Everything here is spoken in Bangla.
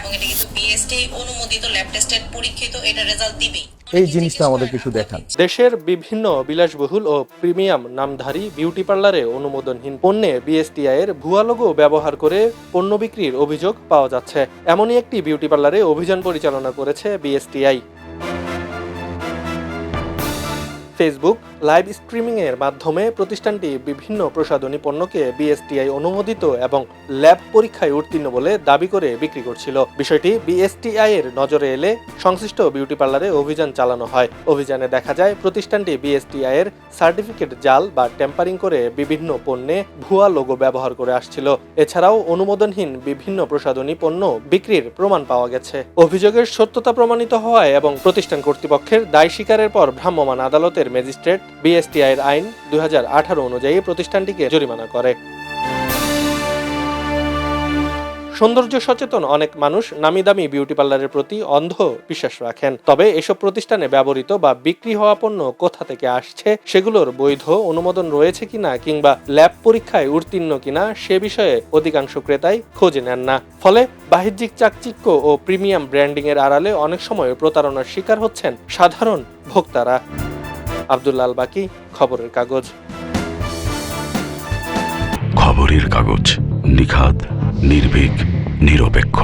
এবং এটা কিন্তু বিএসটি অনুমোদিত ল্যাব টেস্টেড পরীক্ষিত, এটা রেজাল্ট দিবেই। এই জিনিসটা আমাদের কিছু দেখান। দেশের বিভিন্ন বিলাসবহুল ও প্রিমিয়াম নামধারী বিউটি পার্লারে অনুমোদনহীন পণ্যে বিএসটিআই এর ভুয়া লোগো ব্যবহার করে পণ্য বিক্রির অভিযোগ পাওয়া যাচ্ছে। এমনই একটি বিউটি পার্লারে অভিযান পরিচালনা করেছে বিএসটিআই। ফেসবুক লাইভ স্ট্রিমিং এর মাধ্যমে প্রতিষ্ঠানটি বিভিন্ন প্রসাধনী পণ্যকে বিএসটিআই অনুমোদিত এবং ল্যাব পরীক্ষায় উত্তীর্ণ বলে দাবি করে বিক্রি করছিল। বিষয়টি বিএসটিআই এর নজরে এলে সংশ্লিষ্ট বিউটি পার্লারে অভিযান চালানো হয়। অভিযানে দেখা যায় প্রতিষ্ঠানটি বিএসটিআই এর সার্টিফিকেট জাল বা টেম্পারিং করে বিভিন্ন পণ্যে ভুয়া লোগো ব্যবহার করে আসছিল। এছাড়াও অনুমোদনহীন বিভিন্ন প্রসাধনী পণ্য বিক্রির প্রমাণ পাওয়া গেছে। অভিযোগের সত্যতা প্রমাণিত হওয়ায় এবং প্রতিষ্ঠান কর্তৃপক্ষের দায় স্বীকারের পর ভ্রাম্যমাণ আদালতের ম্যাজিস্ট্রেট বিএসটিআই এর আইন 2018 অনুযায়ী প্রতিষ্ঠানটিকে জরিমানা করে। সৌন্দর্য সচেতন অনেক মানুষ নামিদামি বিউটি পার্লারের প্রতি অন্ধ বিশ্বাস রাখেন। তবে এসব প্রতিষ্ঠানে ব্যবহৃত বা বিক্রি হওয়া পণ্য কোথা থেকে আসছে, সেগুলোর বৈধ অনুমোদন রয়েছে কিনা কিংবা ল্যাব পরীক্ষায় উত্তীর্ণ কিনা সে বিষয়ে অধিকাংশ ক্রেতাই খোঁজ নেন না। ফলে বাহ্যিক চাকচিক্য ও প্রিমিয়াম ব্র্যান্ডিং এর আড়ালে অনেক সময় প্রতারণার শিকার হচ্ছেন সাধারণ ভোক্তারা। আব্দুল্লাহ আল বাকি, খবরের কাগজ। খবরের কাগজ, নিখাদ, নির্ভীক, নিরপেক্ষ।